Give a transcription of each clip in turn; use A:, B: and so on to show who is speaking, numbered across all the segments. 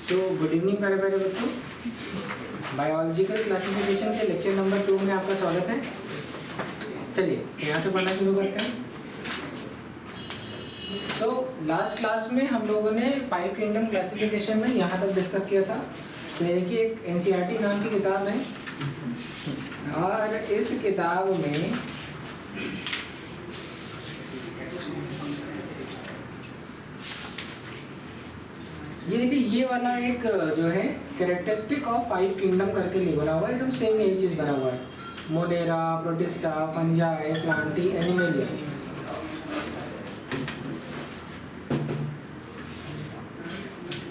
A: So good evening प्यारे प्यारे बच्चों, बायोलॉजिकल क्लासिफिकेशन के लेक्चर नंबर 2 में आपका स्वागत है। चलिए यहाँ से पढ़ना शुरू करते हैं। सो लास्ट क्लास में हम लोगों ने 5 किंगडम क्लासिफिकेशन में यहाँ तक डिस्कस किया था। तो देखिए एक एनसीईआरटी नाम की किताब है और इस किताब में ये देखिए ये वाला एक जो है कैरेक्टरिस्टिक ऑफ 5 किंगडम करके बना हुआ है, एकदम सेम यही चीज़ बना हुआ है। Monera, Protista, fungi, Plantae, Animalia.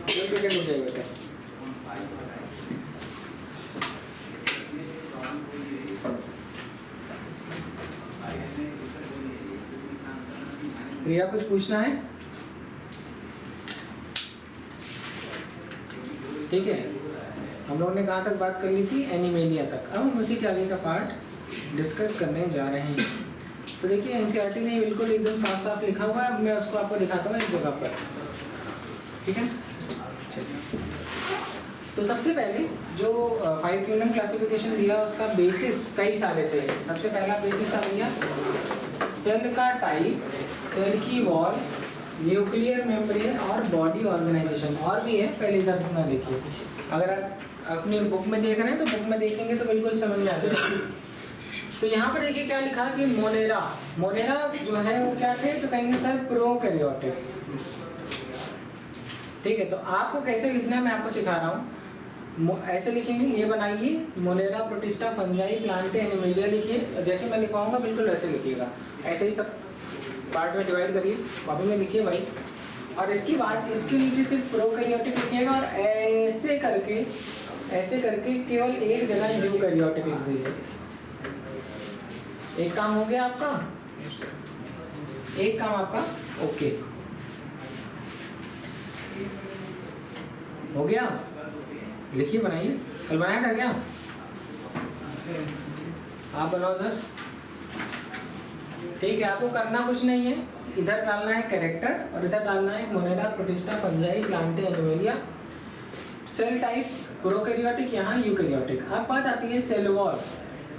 A: एक सेकंड हो जाएगा बेटा। प्रिया कुछ पूछना है? ठीक है, हम लोगों ने कहाँ तक बात कर ली थी? एनिमेलिया तक। अब हम उसी के आगे का पार्ट डिस्कस करने जा रहे हैं। तो देखिए एनसीईआरटी ने बिल्कुल एकदम साफ साफ लिखा हुआ है। अब मैं उसको आपको दिखाता हूँ एक जगह पर, ठीक है। तो सबसे पहले जो 5 किंगडम क्लासिफिकेशन दिया उसका बेसिस कई सारे थे। सबसे पहला बेसिस था भैया सेल का टाइप, सेल की वॉल, न्यूक्लियर मेम्ब्रेन और बॉडी ऑर्गेनाइजेशन। और भी है, पहले इधर ना देखिए। अगर आप अपनी बुक में देख रहे हैं तो बुक में देखेंगे तो बिल्कुल समझ में आ जाएगा। तो यहाँ पर देखिए क्या लिखा कि मोनेरा जो है वो क्या थे, तो कहेंगे सर प्रोकैरियोटिक। ठीक है, तो आपको कैसे लिखना है मैं आपको सिखा रहा हूँ। ऐसे लिखेंगे, ये बनाइए Monera, Protista, Fungi, Plantae, Animalia लिखिए। जैसे मैं लिखवाऊंगा बिल्कुल वैसे लिखिएगा। ऐसे ही सब पार्ट में डिवाइड करिए, कॉपी में लिखिए भाई। और इसके बाद इसके नीचे सिर्फ प्रोकैरियोटिक लिखिएगा और ऐसे करके केवल एक जगह यूकैरियोटिक लिख दीजिए। एक काम हो गया आपका, एक काम आपका ओके हो गया। लिखिए, बनाइए। कल बनाया था क्या? आप बनाओ सर। ठीक है, आपको करना कुछ नहीं है। इधर डालना है कैरेक्टर और इधर डालना है Monera, Protista, Fungi, Plantae, Animalia. Cell type prokaryotic, यहाँ यूकैरियोटिक। अब बात आती है सेल वॉल।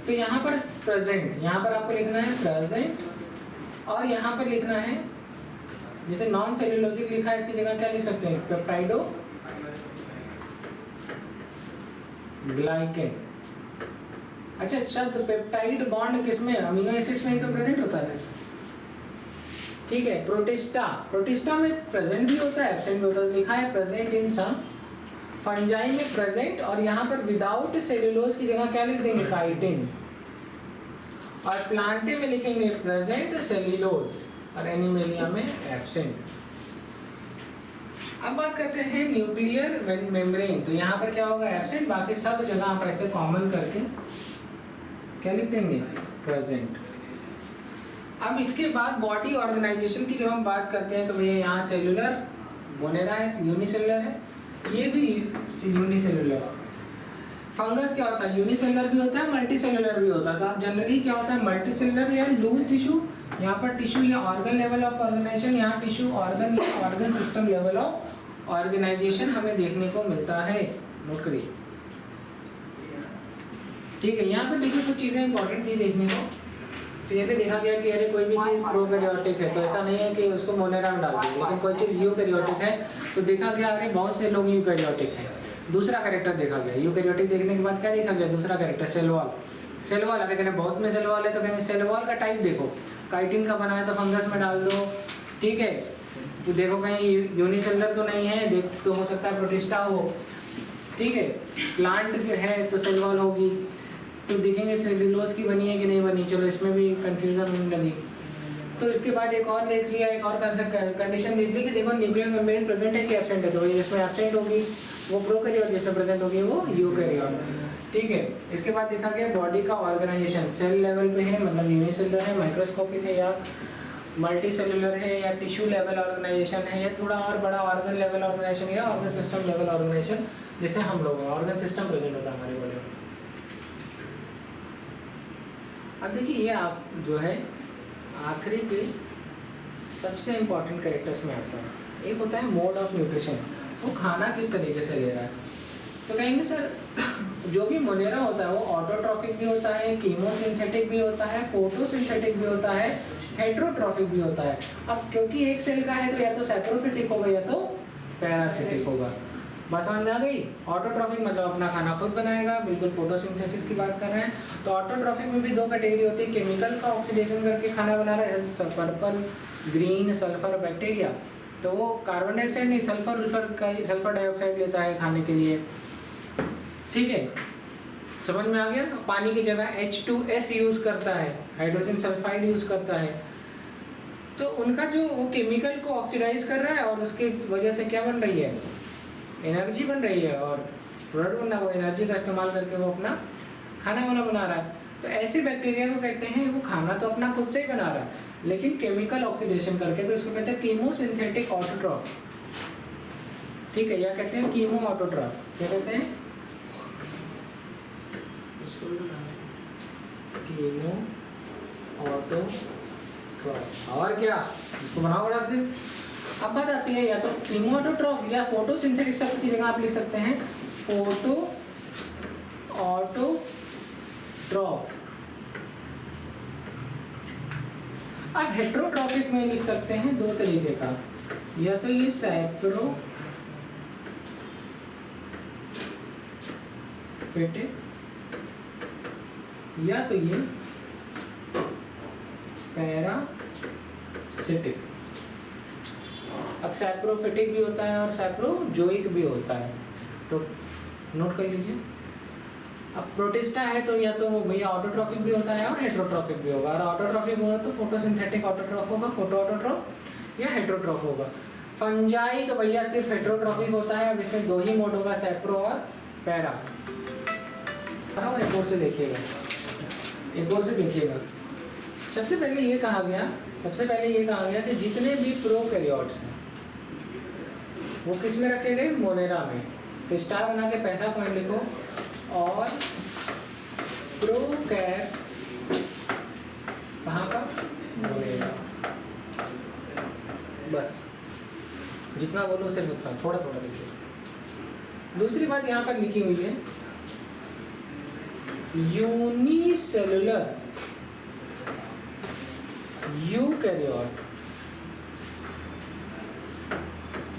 A: तो यहाँ पर प्रेजेंट, यहाँ पर आपको लिखना है प्रेजेंट और यहाँ पर लिखना है जैसे नॉन सेल्यूलोजिक लिखा है, इसकी जगह क्या लिख सकते हैं? पेप्टाइडो ग्लाइकेन। अच्छा, शब्द पेप्टाइड बॉन्ड किसमें? अमीनो एसिड्स में ही तो प्रेजेंट होता है। ठीक है, प्रोटिस्टा में प्रेजेंट भी होता है, एब्सेंट भी होता है। लिखा है प्रेजेंट इन सम। फंजाई में प्रेजेंट और यहाँ पर विदाउट सेल्यूलोज की जगह क्या लिख देंगे? काइटिन। और प्लांटे में लिखेंगे प्रेजेंट सेल्यूलोज और एनिमलिया में एब्सेंट। अब बात करते हैं न्यूक्लियर मेम्ब्रेन। तो यहाँ पर क्या होगा? एब्सेंट। बाकी सब जगह आप ऐसे कॉमन करके क्या लिख देंगे? प्रेजेंट। अब इसके बाद बॉडी ऑर्गेनाइजेशन की जब हम बात करते हैं तो भैया यहाँ सेलुलर, मोनेरा है, यूनिसेलुलर है, ये भी यूनिसेलुलर। फंगस क्या होता है? यूनिसेलुलर भी होता है, मल्टीसेलुलर भी होता है। तो आप जनरली क्या होता है? मल्टीसेलुलर या लूज टिश्यू, यहाँ पर टिश्यू या ऑर्गन लेवल ऑफ ऑर्गेनाइजेशन, यहाँ tissue organ system level of organisation हमें देखने को मिलता है। नोट करिए। ठीक है, यहाँ पर देखिए कुछ चीज़ें इंपॉर्टेंट थी देखने को। तो जैसे देखा गया कि अरे कोई भी चीज़ प्रोकैरियोटिक है तो ऐसा नहीं है कि उसको मोनेरा में डाल दें, लेकिन कोई चीज़ यूकैरियोटिक है तो देखा गया अरे बहुत से लोग यूकैरियोटिक हैं। दूसरा कैरेक्टर देखा गया, यूकैरियोटिक देखने के बाद क्या देखा गया? दूसरा कैरेक्टर सेल वॉल। अरे कहने बहुत में सेल वॉल है तो कहेंगे सेल वॉल का टाइप देखो, काइटिन का बना है तो फंगस में डाल दो। ठीक है, तो देखो कहीं यूनिसेलुलर तो नहीं है, देख तो हो सकता है प्रोटिस्टा हो। ठीक है, प्लांट है तो सेल वॉल होगी। तो देखेंगे सेल्यूलोज की बनी है कि नहीं बनी। चलो इसमें भी कंफ्यूजन होने लगी। तो इसके बाद एक और देख लिया, एक और कंडीशन देख ली कि देखो न्यूक्लियर मेम्ब्रेन प्रेजेंट है कि एब्सेंट है। तो जिसमें एब्सेंट होगी वो प्रोकैरियोट, जिसमें प्रेजेंट होगी वो यूकैरियोट। ठीक है, इसके बाद देखा गया बॉडी का ऑर्गेनाइजेशन सेल लेवल पे है, मतलब यूनिसेलुलर है, माइक्रोस्कोपिक है या मल्टी सेलुलर है या टिश्यू लेवल ऑर्गेनाइजेशन है या थोड़ा और बड़ा ऑर्गन लेवल ऑर्गेनाइजेशन या ऑर्गन सिस्टम लेवल ऑर्गेनाइजेशन, जैसे हम लोग ऑर्गन सिस्टम प्रेजेंट होता है हमारे बॉडी में। अब देखिए ये आप जो है आखिरी के सबसे इम्पॉर्टेंट कैरेक्टर्स में आता है। एक होता है मोड ऑफ न्यूट्रिशन। वो खाना किस तरीके से ले रहा है। तो कहेंगे सर जो भी मोनेरा होता है वो ऑटोट्रॉफिक भी होता है, कीमोसिंथेटिक भी होता है, फोटोसिंथेटिक भी होता है, हेट्रोट्रॉफिक भी होता है। अब क्योंकि एक सेल का है तो या तो सैप्रोफिटिक होगा या तो पैरासिटिक होगा। बात समझ में आ गई। ऑटोट्रॉफिक मतलब अपना खाना खुद बनाएगा, बिल्कुल फोटोसिंथेसिस की बात कर रहे हैं। तो ऑटोट्रॉफिक में भी दो कैटेगरी होती है, केमिकल का ऑक्सीडेशन करके खाना बना रहा है, पर्पल ग्रीन सल्फर बैक्टीरिया, तो वो कार्बन डाइऑक्साइड नहीं सल्फर डाइऑक्साइड लेता है खाने के लिए, ठीक है, समझ में आ गया। पानी की जगह H2S यूज करता है, हाइड्रोजन सल्फाइड यूज करता है। तो उनका जो वो केमिकल को ऑक्सीडाइज कर रहा है और उसकी वजह से क्या बन रही है, एनर्जी बन रही है, और प्रोडक्ट बना वो एनर्जी का इस्तेमाल करके वो अपना खाना वाना बना रहा है। तो ऐसे बैक्टीरिया को कहते हैं वो खाना तो अपना खुद से ही बना रहा है लेकिन केमिकल ऑक्सीडेशन करके, तो इसको कहते हैं कीमोसिंथेटिक ऑटोट्रॉफ, ठीक है, या कहते हैं कीमो ऑटोट्रॉफ। क्या कहते हैं, कीमो ऑटोट्रॉफ। और क्या, इसको बनाओ बड़ा से। अब बात आती है या तो कीमो ऑटोट्रॉफ या फोटोसिंथेटिक शब्द की जगह आप लिख सकते हैं फोटो ऑटोट्रॉफ। आप हेट्रोट्रॉफिक में लिख सकते हैं दो तरीके का, या तो ये सैप्रोफिटिक या तो ये पैरासिटिक। अब सैप्रोफिटिक भी होता है और सैप्रोजोइक भी होता है, तो नोट कर लीजिए। अब प्रोटिस्टा है तो या तो भैया ऑटोट्रॉफिक भी होता है और हेट्रोट्रॉफिक भी होगा, और ऑटोट्रॉफिक होगा तो फोटोसिंथेटिक ऑटोट्रॉफ होगा, फोटो ऑटोट्रॉफ या हेट्रोट्रॉफ होगा। फंजाई तो भैया सिर्फ हेट्रोट्रॉफिक होता है, अब इसमें दो ही मोड होगा, सैप्रो और पैरा। एक और से देखिएगा, एक और से देखिएगा। सबसे पहले ये कहा गया कि जितने भी प्रोकैरियोट्स हैं वो किस में रखे गए, मोनेरा में। तो स्टार बना के पहला पॉइंट लिखो, और प्रोकैर कहाँ का, मोनेरा। बस जितना बोलो सिर्फ उतना, थोड़ा थोड़ा लिखिए। दूसरी बात यहाँ पर लिखी हुई है यूनिसेलुलर यूकैरियोट,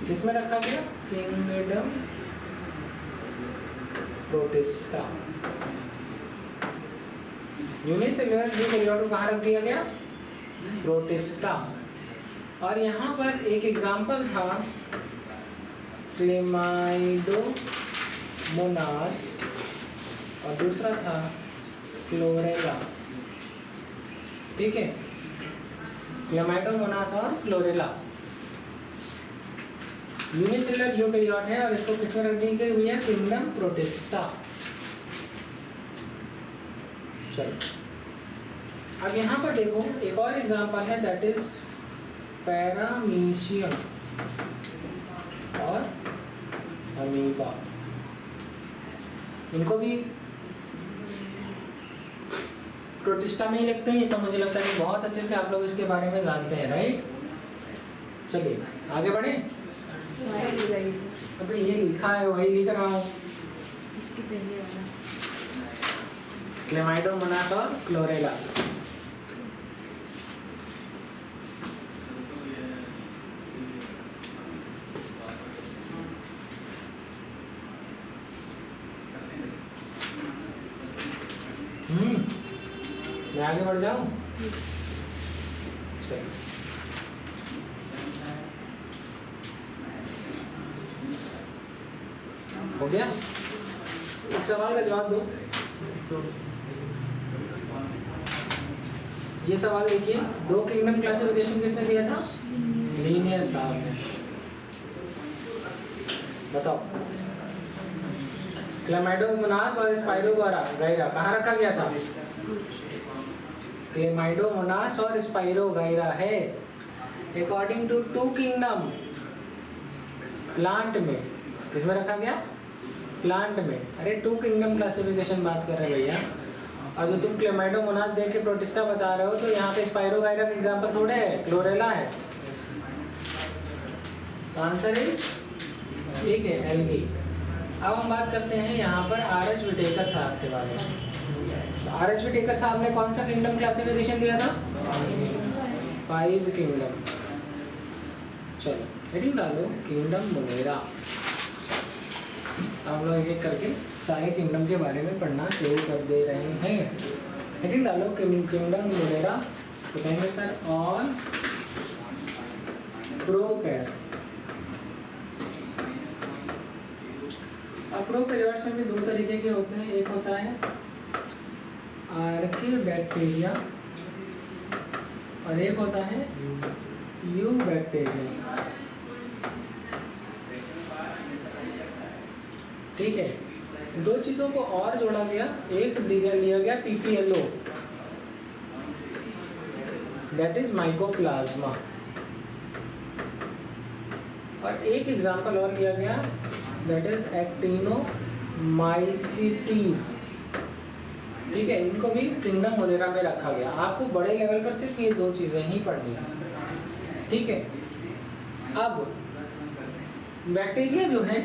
A: किसमें रखा गया, किंगडम प्रोटिस्टा। यूनिसेलुलर यूकैरियोट को कहाँ रख दिया गया, प्रोटिस्टा। और यहाँ पर एक एग्जाम्पल था क्लेमाइडोमोनास और दूसरा था क्लोरेला, ठीक है, क्लेमाइडोमोनास और क्लोरेला यूनिसेलुलर यूकैरियोट है, और इसको किसमें रख दी गई भैया, किंगडम प्रोटिस्टा। चलो अब यहाँ पर देखो एक और एग्जांपल है, दैट इज पैरामीशियम और अमीबा। इनको भी प्रोटिस्टा में ही लिखते हैं, तो मुझे लगता है कि बहुत अच्छे से आप लोग इसके बारे में जानते हैं, राइट। चलिए आगे बढ़े। अबे ये लिखा है वही लिख रहा हूँ, क्लेमाइडोमोनास और क्लोरेला। मैं आगे बढ़ जाऊं, हो गया। एक सवाल का जवाब दो। ये सवाल देखिए, दो किंगडम क्लासिफिकेशन किसने दिया था, लीनियर साहब ने। बताओ, क्लेमाइडोमोनास और स्पाइरोगाइरा कहाँ रखा गया था, क्लेमाइडोमोनास और स्पाइरोगाइरा है according to two kingdom. Plant में किसमें रखा गया, प्लांट में। अरे टू किंगडम क्लासिफिकेशन बात कर रहे हैं भैया, और जो तुम क्लेमाइडोमोनास देख के प्रोटिस्टा बता रहे हो, तो यहाँ पे स्पाइरोगाइरा का एग्जांपल थोड़े है, क्लोरेला है। आंसर इज ठीक है, एल्गी। अब हम बात करते हैं यहाँ पर आर.एच. विटेकर साहब के बारे में। तो आर.एच. विटेकर साहब ने कौन सा किंगडम क्लासिफिकेशन दिया था? 5 किंगडम। चलो हेडिंग डालो किंगडम मोनेरा। हम लोग एक करके सारे किंगडम के बारे में पढ़ना शुरू कर दे रहे हैं। हेडिंग डालो किंगडम मोनेरा। तो कहेंगे सर ऑल प्रोकैरियोट्स। अब प्रोकैरियोट्स में भी दो तरीके के होते हैं। एक होता है आर्कियोबैक्टीरिया और एक होता है यूबैक्टीरिया। ठीक है, दो चीज़ों को और जोड़ा गया। एक लिया गया PPLO, दैट इज माइकोप्लाज्मा, और एक एग्जांपल और लिया गया दैट इज एक्टिनोमाइसीटीज। ठीक है, इनको भी किंगडम मोनेरा में रखा गया। आपको बड़े लेवल पर सिर्फ ये दो चीज़ें ही पढ़नी है। ठीक है, अब बैक्टीरिया जो है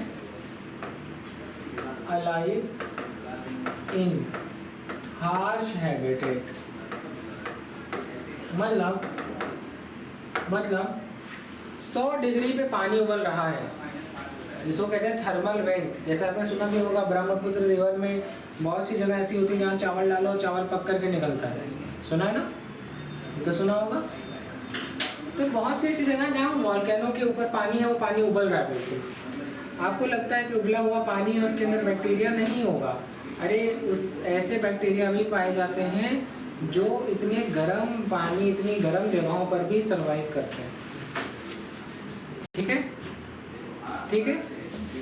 A: अलाइव इन हार्श हैबिटेट, मतलब 100 डिग्री पे पानी उबल रहा है, जिसको कहते हैं थर्मल वेंट। जैसे आपने सुना भी होगा ब्रह्मपुत्र रिवर में बहुत सी जगह ऐसी होती है जहाँ चावल डालो, चावल पक करके निकलता है। सुना है ना? तो सुना होगा। तो बहुत सी ऐसी जगह जहाँ वॉल्केनो के ऊपर पानी है, वो पानी उबल रहा है बिल्कुल। आपको लगता है कि उबला हुआ पानी है, उसके अंदर बैक्टीरिया नहीं होगा। अरे उस ऐसे बैक्टीरिया भी पाए जाते हैं जो इतने गर्म पानी, इतनी गर्म जगहों पर भी सर्वाइव करते हैं। ठीक है, ठीक है।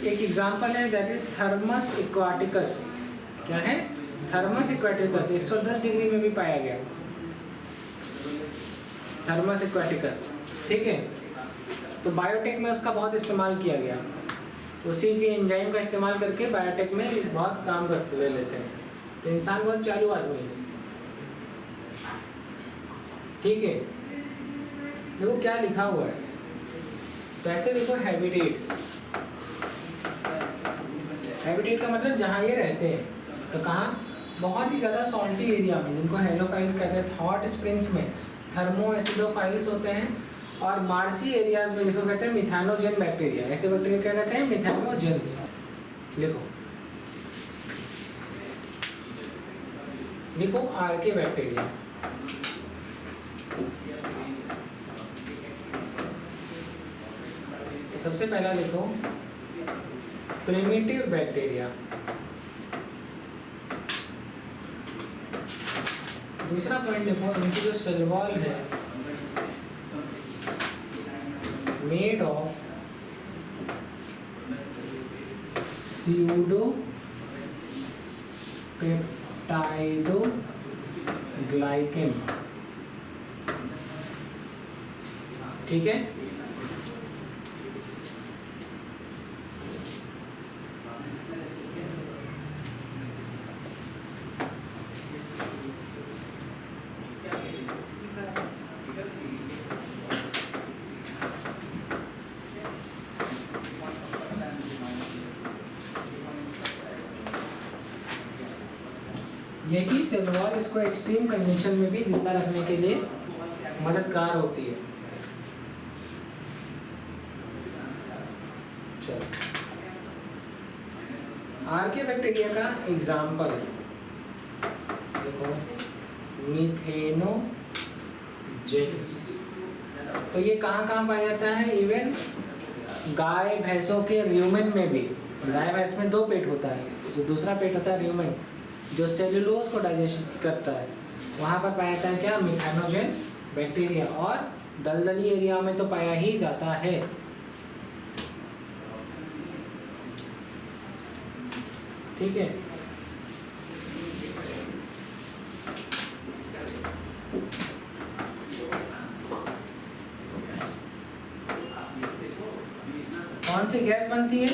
A: एक एग्जांपल है दैट इज थर्मस एक्वाटिकस। क्या है? थर्मस एक्वाटिकस 110 डिग्री में भी पाया गया, थर्मस एक्वाटिकस। ठीक है, तो बायोटेक में उसका बहुत इस्तेमाल किया गया। उसी के एंजाइम का इस्तेमाल करके बायोटेक में बहुत काम कर ले लेते हैं। तो इंसान बहुत चालू आदमी है। ठीक है, देखो क्या लिखा हुआ है। तो ऐसे देखो हैबिटेट्स। हैबिटेट का मतलब जहाँ ये रहते हैं। तो कहाँ? बहुत ही ज़्यादा सॉल्टी एरिया में, जिनको हेलोफाइल्स कहते हैं। हॉट स्प्रिंग्स में थर्मो एसिडोफाइल्स होते हैं, और मार्सी एरियाज में जिसको कहते हैं मिथानोजेन बैक्टीरिया। ऐसे बैक्टीरिया क्या कहते हैं? मिथानोजेंस। देखो देखो आर्के बैक्टीरिया। सबसे पहला देखो प्रिमिटिव बैक्टीरिया। दूसरा पॉइंट देखो, इनकी जो सेल वॉल है मेड ऑफ स्यूडो पेप्टाइडोग्लाइकेन। ठीक है, यही सेल वॉल इसको एक्सट्रीम कंडीशन में भी जिंदा रखने के लिए मददगार होती है। चलो, आर्के बैक्टीरिया का एग्जाम्पल देखो, मिथेनोजेंस। तो ये कहाँ कहाँ पाया जाता है? इवन गाय भैंसों के र्यूमेन में भी। गाय भैंस में दो पेट होता है, जो दूसरा पेट होता है र्यूमेन, जो सेलुलोज को डाइजेशन करता है। वहाँ पर पाया जाता है क्या? मिथानोजेन बैक्टीरिया। और दलदली एरिया में तो पाया ही जाता है। ठीक है, कौन सी गैस बनती है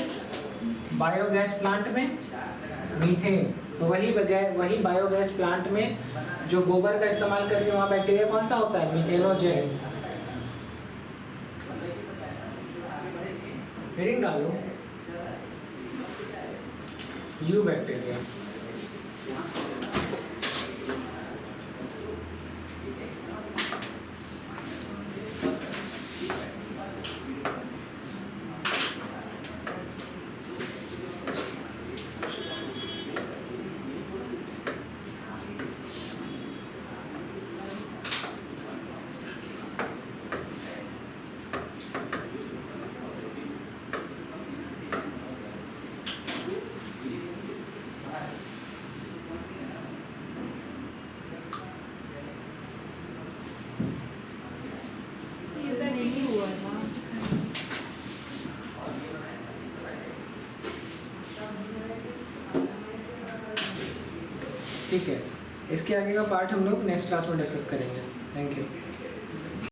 A: बायोगैस प्लांट में? मीथेन। तो वही बायोगैस प्लांट में जो गोबर का इस्तेमाल करके वहाँ बैक्टीरिया कौन सा होता है? मिथेनोजेन। हेडिंग डालो यू बैक्टीरिया।
B: नहीं हुआ था।
A: ठीक है, इसके आगे का पार्ट हम लोग नेक्स्ट क्लास में डिस्कस करेंगे। Thank you.